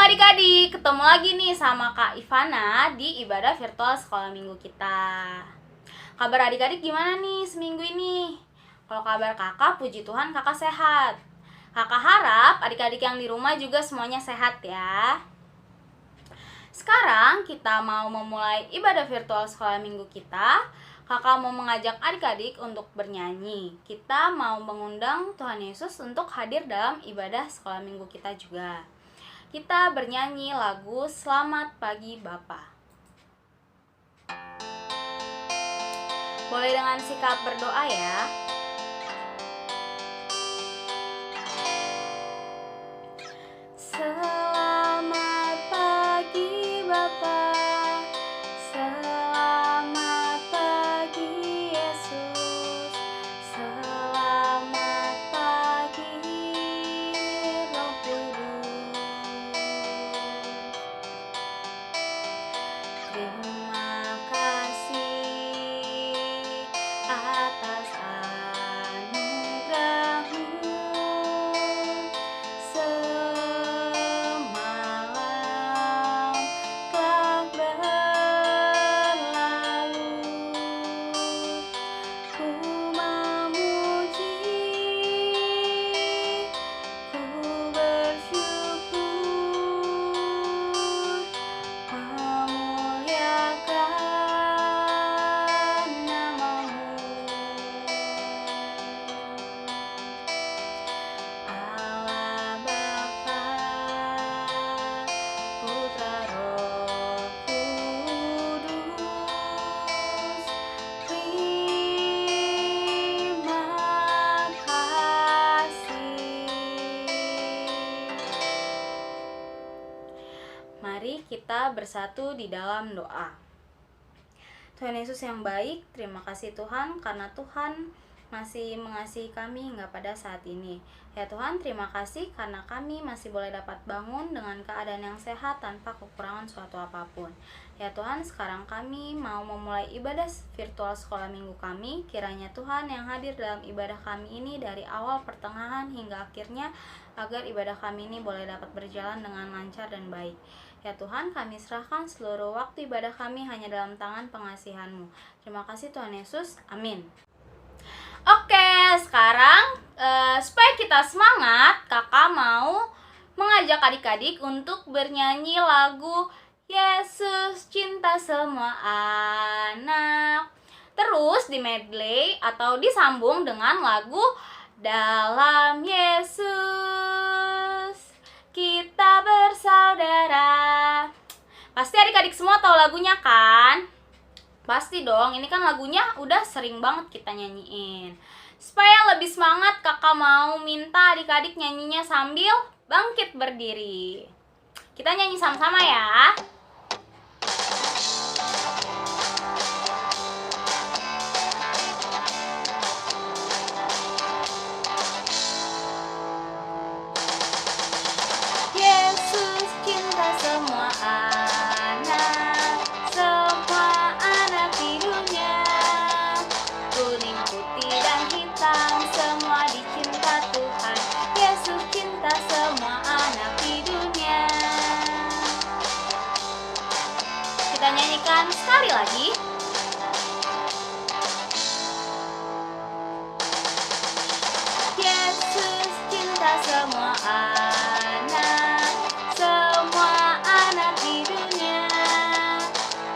adik-adik, ketemu lagi nih sama Kak Ivana di ibadah virtual sekolah minggu kita. Kabar adik-adik gimana nih seminggu ini? Kalau kabar kakak, puji Tuhan kakak sehat. Kakak harap adik-adik yang di rumah juga semuanya sehat ya. Sekarang kita mau memulai ibadah virtual sekolah minggu kita. Kakak mau mengajak adik-adik untuk bernyanyi. Kita mau mengundang Tuhan Yesus untuk hadir dalam ibadah sekolah minggu kita juga. Kita bernyanyi lagu Selamat Pagi Bapa. Boleh dengan sikap berdoa ya. Selamat pagi Bapa, selamat pagi Yesus, selamat pagi Roh Kudus. Terima kasih atas anugerah-Mu. Semalam telah berlalu, ku memuji, ku bersyukur, memuliakan nama-Mu. Allah Bapa, Putra Roh Kudus, terima kasih. Mari kita bersatu di dalam doa. Tuhan Yesus yang baik, terima kasih Tuhan karena Tuhan masih mengasihi kami hingga pada saat ini. Ya Tuhan, terima kasih karena kami masih boleh dapat bangun dengan keadaan yang sehat tanpa kekurangan suatu apapun. Ya Tuhan, sekarang kami mau memulai ibadah virtual sekolah minggu kami. Kiranya Tuhan yang hadir dalam ibadah kami ini dari awal, pertengahan, hingga akhirnya, agar ibadah kami ini boleh dapat berjalan dengan lancar dan baik. Ya Tuhan, kami serahkan seluruh waktu ibadah kami hanya dalam tangan pengasihan-Mu. Terima kasih Tuhan Yesus. Amin. Oke, sekarang supaya kita semangat, kakak mau mengajak adik-adik untuk bernyanyi lagu Yesus Cinta Semua Anak. Terus di medley atau disambung dengan lagu Dalam Yesus Kita Bersaudara. Pasti adik-adik semua tahu lagunya kan? Pasti dong, ini kan lagunya udah sering banget kita nyanyiin. Supaya lebih semangat, kakak mau minta adik-adik nyanyinya sambil bangkit berdiri. Kita nyanyi sama-sama ya. Yesus cinta semua anak, semua anak di dunia. Kuning, putih, dan hitam, semua dicinta Tuhan. Yesus cinta semua anak di dunia. Kita nyanyikan sekali lagi. Yesus cinta semua anak, semua anak di dunia.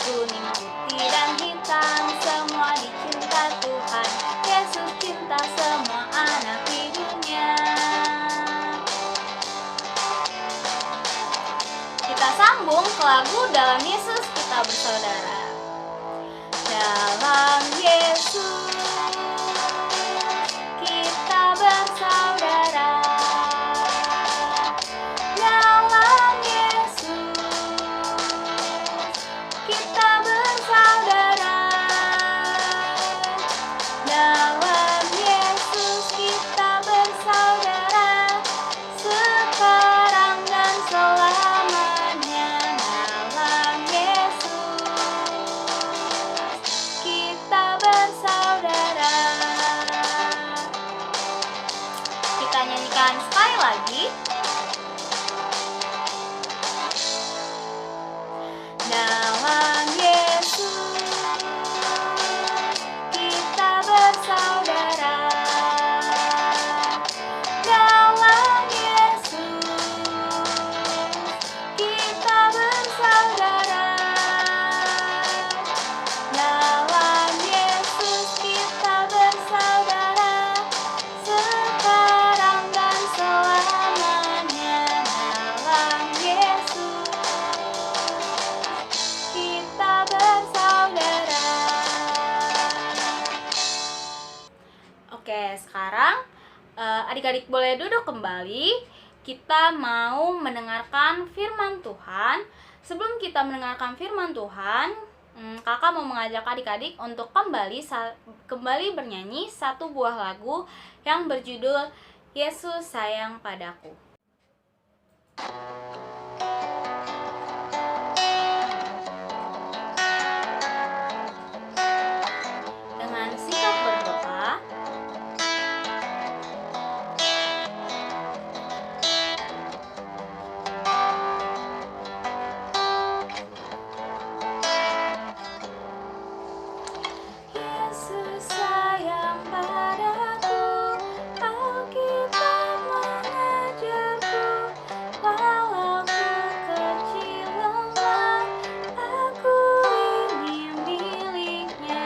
Kuning, putih, dan hitam, semua dicinta Tuhan. Yesus cinta semua anak di dunia. Kita sambung ke lagu Dalam Yesus Kita Bersaudara. Dalam Yesus kita bersaudara. Dalam Yesus kita bersaudara. Dalam Yesus kita bersaudara. Sekarang dan selamanya. Dalam Yesus kita bersaudara. adik-adik boleh duduk kembali. Kita mau mendengarkan firman Tuhan. Sebelum kita mendengarkan firman Tuhan, kakak mau mengajak adik-adik untuk kembali bernyanyi satu buah lagu yang berjudul Yesus Sayang Padaku. Dengan sikap berdoa, Yesus sayang padaku, Alkitab mengajarku, walau ku kecil lemah, aku ini miliknya.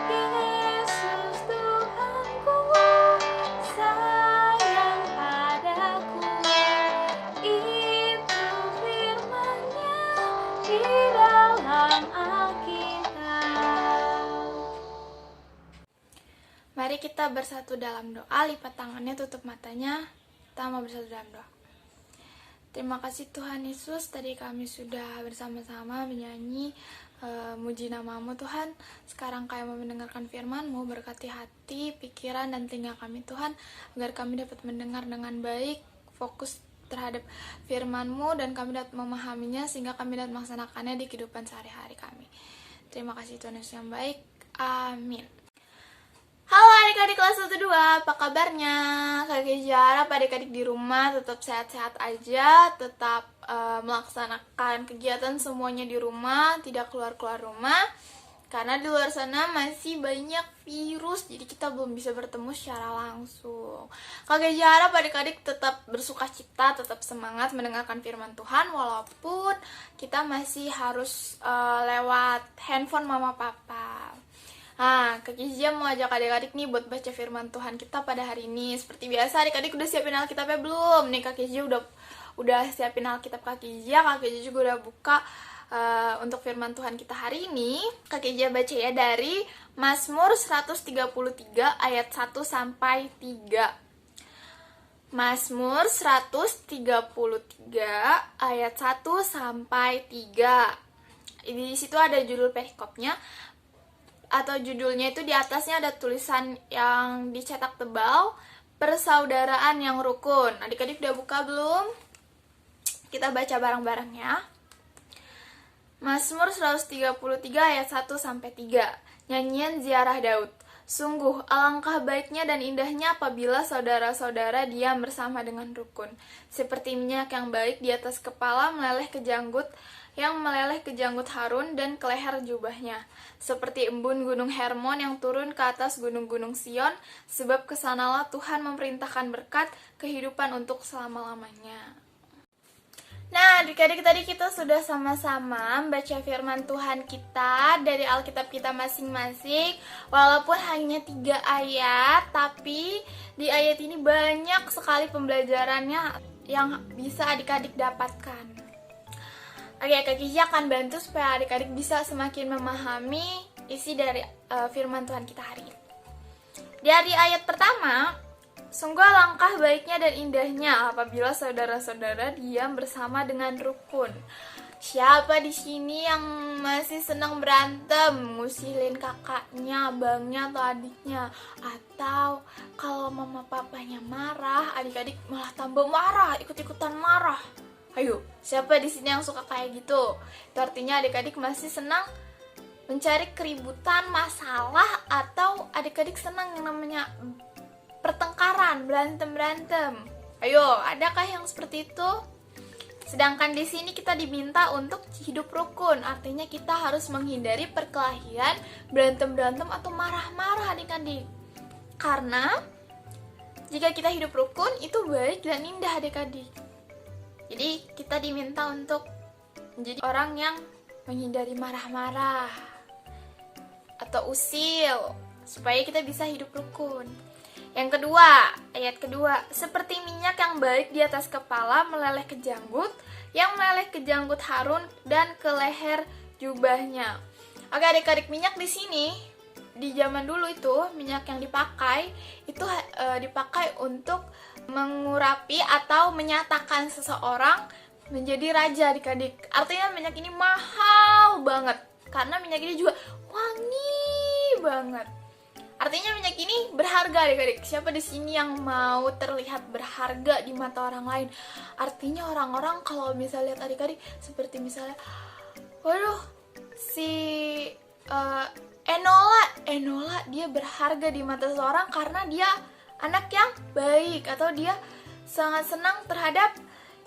Yesus Tuhanku sayang padaku, itu firman-Nya di dalam Alkitab. Mari kita bersatu dalam doa, lipat tangannya, tutup matanya. Kita mau bersatu dalam doa. Terima kasih Tuhan Yesus, tadi kami sudah bersama-sama menyanyi muji namamu Tuhan. Sekarang kami mau mendengarkan firman-Mu, berkati hati, pikiran, dan telinga kami Tuhan, agar kami dapat mendengar dengan baik, fokus terhadap firman-Mu, dan kami dapat memahaminya, sehingga kami dapat melaksanakannya di kehidupan sehari-hari kami. Terima kasih Tuhan Yesus yang baik. Amin. Halo adik-adik kelas 1-2, apa kabarnya? Kakak harap adik-adik di rumah tetap sehat-sehat aja, tetap melaksanakan kegiatan semuanya di rumah, tidak keluar-keluar rumah. Karena di luar sana masih banyak virus, jadi kita belum bisa bertemu secara langsung. Kakak harap adik-adik tetap bersukacita, tetap semangat mendengarkan firman Tuhan, walaupun kita masih harus lewat handphone mama papa. Nah, Kak Kizia mau ajak adik-adik nih buat baca firman Tuhan kita pada hari ini. Seperti biasa, adik-adik udah siapin Alkitabnya belum? Nih Kak Kizia udah siapin Alkitab Kak Kizia juga udah buka untuk firman Tuhan kita hari ini. Kak Kizia baca ya dari Mazmur 133 ayat 1 sampai 3. Mazmur 133 ayat 1 sampai 3. Di situ ada judul perikopnya, atau judulnya itu di atasnya ada tulisan yang dicetak tebal, persaudaraan yang rukun. Adik-adik udah buka belum? Kita baca bareng-bareng ya. Mazmur 133 ayat 1 sampai 3. Nyanyian ziarah Daud. Sungguh alangkah baiknya dan indahnya apabila saudara-saudara diam bersama dengan rukun. Seperti minyak yang baik di atas kepala meleleh ke janggut Harun dan ke leher jubahnya. Seperti embun gunung Hermon yang turun ke atas gunung-gunung Sion, sebab kesanalah Tuhan memerintahkan berkat kehidupan untuk selama-lamanya. Nah, adik-adik tadi kita sudah sama-sama membaca firman Tuhan kita dari Alkitab kita masing-masing. Walaupun hanya 3 ayat, tapi di ayat ini banyak sekali pembelajarannya yang bisa adik-adik dapatkan. Oke, Kak Kizia akan bantu supaya adik-adik bisa semakin memahami isi dari firman Tuhan kita hari ini. Dari ayat pertama, sungguh alangkah baiknya dan indahnya apabila saudara-saudara diam bersama dengan rukun. Siapa di sini yang masih senang berantem, ngusilin kakaknya, abangnya, atau adiknya? Atau kalau mama papanya marah, adik-adik malah tambah marah, ikut-ikutan marah. Ayo, siapa di sini yang suka kayak gitu? Itu artinya adik-adik masih senang mencari keributan, masalah, atau adik-adik senang yang namanya pertengkaran, berantem. Ayo, adakah yang seperti itu? Sedangkan di sini kita diminta untuk hidup rukun, artinya kita harus menghindari perkelahian, berantem atau marah-marah adik-adik. Karena jika kita hidup rukun itu baik dan indah adik-adik. Jadi kita diminta untuk menjadi orang yang menghindari marah-marah atau usil supaya kita bisa hidup rukun. Yang kedua, ayat kedua, seperti minyak yang baik di atas kepala meleleh ke janggut, yang meleleh ke janggut Harun dan ke leher jubahnya. Oke adik-adik, minyak di sini di zaman dulu itu minyak yang dipakai itu dipakai untuk mengurapi atau menyatakan seseorang menjadi raja adik-adik. Artinya minyak ini mahal banget karena minyak ini juga wangi banget. Artinya minyak ini berharga adik-adik. Siapa di sini yang mau terlihat berharga di mata orang lain? Artinya orang-orang kalau misalnya lihat adik-adik seperti misalnya, waduh, si Enola dia berharga di mata seseorang karena dia anak yang baik atau dia sangat senang terhadap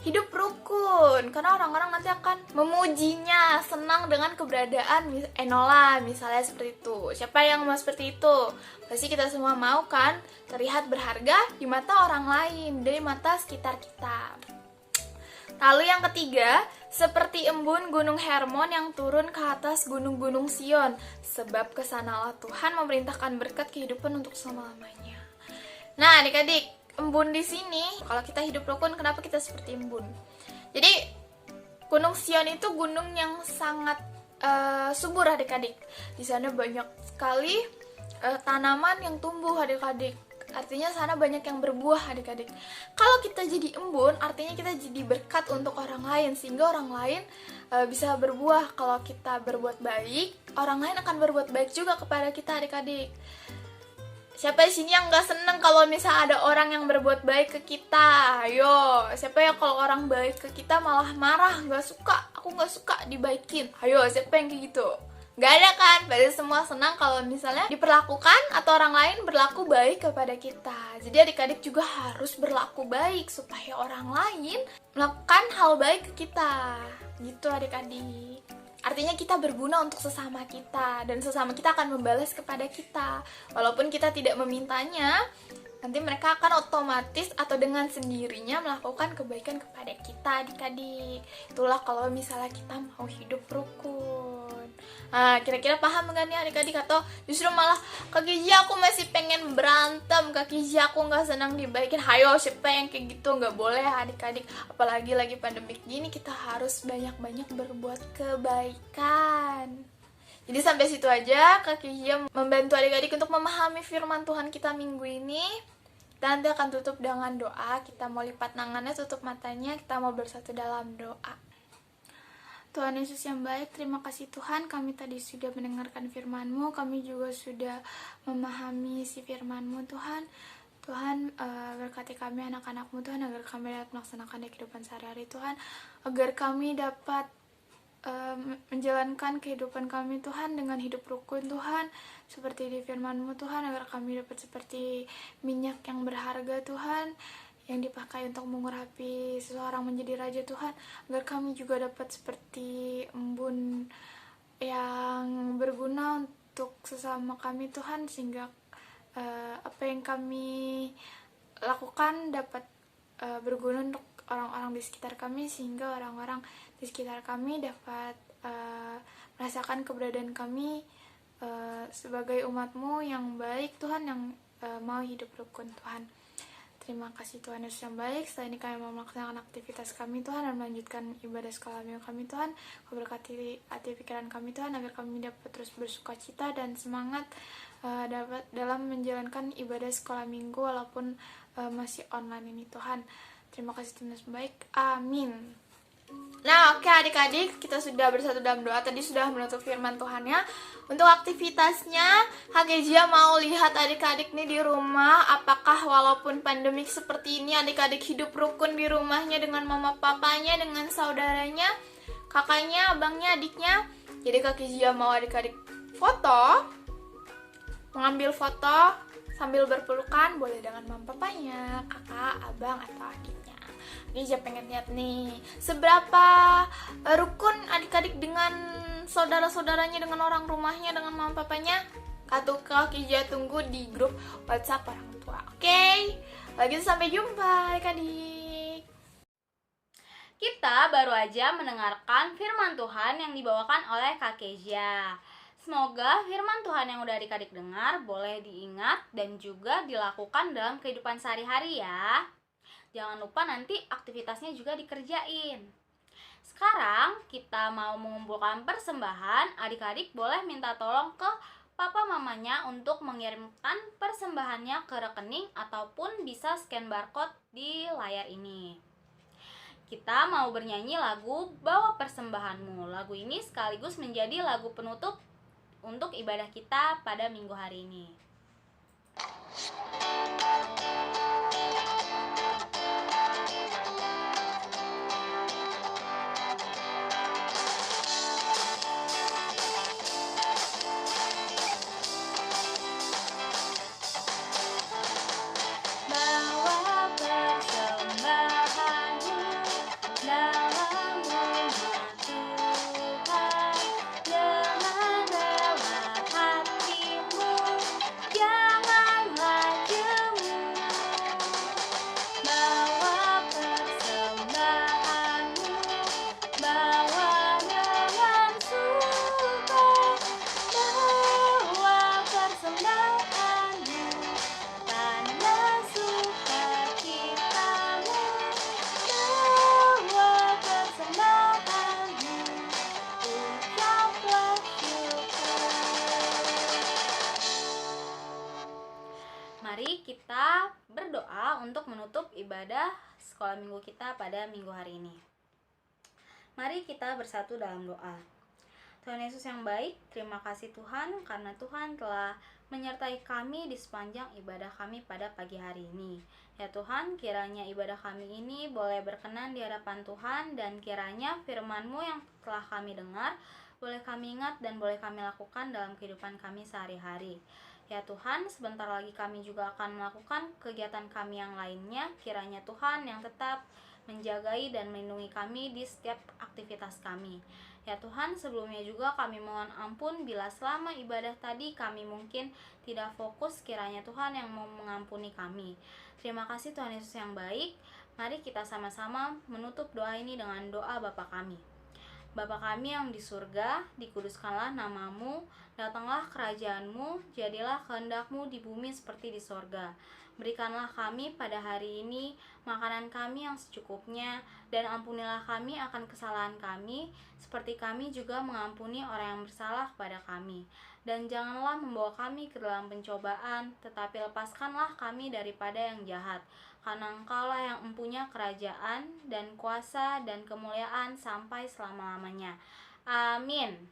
hidup rukun, karena orang-orang nanti akan memujinya, senang dengan keberadaan Enola misalnya seperti itu. Siapa yang mau seperti itu? Pasti kita semua mau kan terlihat berharga di mata orang lain, dari mata sekitar kita. Lalu yang ketiga, seperti embun gunung Hermon yang turun ke atas gunung-gunung Sion, sebab kesanalah Tuhan memerintahkan berkat kehidupan untuk selama-lamanya. Nah, adik-adik, embun di sini, kalau kita hidup rukun, kenapa kita seperti embun? Jadi, Gunung Sion itu gunung yang sangat subur adik-adik. Di sana banyak sekali tanaman yang tumbuh adik-adik. Artinya sana banyak yang berbuah adik-adik. Kalau kita jadi embun, artinya kita jadi berkat untuk orang lain, sehingga orang lain bisa berbuah. Kalau kita berbuat baik, orang lain akan berbuat baik juga kepada kita adik-adik. Siapa di sini yang gak seneng kalau misalnya ada orang yang berbuat baik ke kita? Ayo, siapa yang kalau orang baik ke kita malah marah, gak suka, aku gak suka dibaikin? Ayo, siapa yang kayak gitu? Gak ada kan? Berarti semua senang kalau misalnya diperlakukan atau orang lain berlaku baik kepada kita. Jadi adik-adik juga harus berlaku baik supaya orang lain melakukan hal baik ke kita. Gitu adik-adik. Artinya kita berguna untuk sesama kita, dan sesama kita akan membalas kepada kita. Walaupun kita tidak memintanya, nanti mereka akan otomatis atau dengan sendirinya melakukan kebaikan kepada kita adik-adik. Itulah kalau misalnya kita mau hidup rukun. Nah, kira-kira paham nggak nih adik-adik? Atau justru malah Kak Gigi aku masih pengen berantem, Kak Gigi aku nggak senang dibaikin? Hayo, siapa yang kayak gitu? Nggak boleh adik-adik. Apalagi lagi pandemik gini, kita harus banyak-banyak berbuat kebaikan. Jadi sampai situ aja Kak Gigi membantu adik-adik untuk memahami firman Tuhan kita minggu ini. Kita nanti akan tutup dengan doa. Kita mau lipat tangannya, tutup matanya, kita mau bersatu dalam doa. Tuhan Yesus yang baik, terima kasih Tuhan, kami tadi sudah mendengarkan firman-Mu, kami juga sudah memahami isi firman-Mu Tuhan. Tuhan, berkati kami anak-anak-Mu Tuhan, agar kami dapat melaksanakan kehidupan sehari-hari Tuhan, agar kami dapat menjalankan kehidupan kami Tuhan dengan hidup rukun Tuhan, seperti di firman-Mu Tuhan, agar kami dapat seperti minyak yang berharga Tuhan, yang dipakai untuk mengurapi seseorang menjadi raja Tuhan, agar kami juga dapat seperti embun yang berguna untuk sesama kami Tuhan, sehingga apa yang kami lakukan dapat berguna untuk orang-orang di sekitar kami, sehingga orang-orang di sekitar kami dapat merasakan keberadaan kami sebagai umat-Mu yang baik Tuhan, yang mau hidup rukun Tuhan. Terima kasih Tuhan Yesus yang baik. Setelah ini kami mau melaksanakan aktivitas kami Tuhan, dan melanjutkan ibadah sekolah minggu kami Tuhan. Kau berkati hati pikiran kami Tuhan, agar kami dapat terus bersuka cita dan semangat dapat dalam menjalankan ibadah sekolah minggu walaupun masih online ini Tuhan. Terima kasih Tuhan Yesus yang baik. Amin. Nah, oke adik-adik, kita sudah bersatu dalam doa. Tadi sudah menutup firman Tuhannya. Untuk aktivitasnya, Hageja mau lihat adik-adik nih di rumah, apakah walaupun pandemik seperti ini adik-adik hidup rukun di rumahnya dengan mama papanya, dengan saudaranya, kakaknya, abangnya, adiknya. Jadi Hageja mau adik-adik foto, mengambil foto sambil berpelukan, boleh dengan mama papanya, kakak, abang, atau adiknya. Ini siapa pengen lihat nih seberapa rukun adik-adik dengan saudara-saudaranya, dengan orang rumahnya, dengan mama papanya. Kaki tunggu di grup WhatsApp orang tua. Oke, lagi sampai jumpa adik-adik. Kita baru aja mendengarkan firman Tuhan yang dibawakan oleh Kak Kezia. Semoga firman Tuhan yang udah adik-adik dengar boleh diingat dan juga dilakukan dalam kehidupan sehari-hari ya. Jangan lupa nanti aktivitasnya juga dikerjain. Sekarang kita mau mengumpulkan persembahan. Adik-adik boleh minta tolong ke papa mamanya untuk mengirimkan persembahannya ke rekening ataupun bisa scan barcode di layar ini. Kita mau bernyanyi lagu Bawa Persembahanmu. Lagu ini sekaligus menjadi lagu penutup untuk ibadah kita pada minggu hari ini. Bawa persembahanmu dalam rumah Tuhan dengan rela hatimu, janganlah jemu. Bawa persembahanmu, bawa dengan suka, bawa persembahanmu, tanda sukacitamu, bawa persembahanmu, ucaplah syukur. Mari kita berdoa untuk menutup ibadah sekolah minggu kita pada minggu hari ini. Mari kita bersatu dalam doa. Tuhan Yesus yang baik, terima kasih Tuhan karena Tuhan telah menyertai kami di sepanjang ibadah kami pada pagi hari ini. Ya Tuhan, kiranya ibadah kami ini boleh berkenan di hadapan Tuhan, dan kiranya firman-Mu yang telah kami dengar boleh kami ingat dan boleh kami lakukan dalam kehidupan kami sehari-hari. Ya Tuhan, sebentar lagi kami juga akan melakukan kegiatan kami yang lainnya. Kiranya Tuhan yang tetap menjagai dan melindungi kami di setiap aktivitas kami. Ya Tuhan, sebelumnya juga kami mohon ampun bila selama ibadah tadi kami mungkin tidak fokus, kiranya Tuhan yang mau mengampuni kami. Terima kasih Tuhan Yesus yang baik. Mari kita sama-sama menutup doa ini dengan doa Bapa kami. Bapa kami yang di surga, dikuduskanlah namamu, datanglah kerajaanmu, jadilah kehendak-Mu di bumi seperti di sorga. Berikanlah kami pada hari ini makanan kami yang secukupnya, dan ampunilah kami akan kesalahan kami, seperti kami juga mengampuni orang yang bersalah kepada kami. Dan janganlah membawa kami ke dalam pencobaan, tetapi lepaskanlah kami daripada yang jahat. Karena Engkaulah yang mempunyai kerajaan dan kuasa dan kemuliaan sampai selama-lamanya. Amin.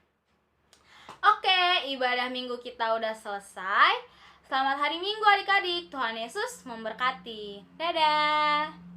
Oke, ibadah minggu kita udah selesai. Selamat hari Minggu adik-adik. Tuhan Yesus memberkati. Dadah.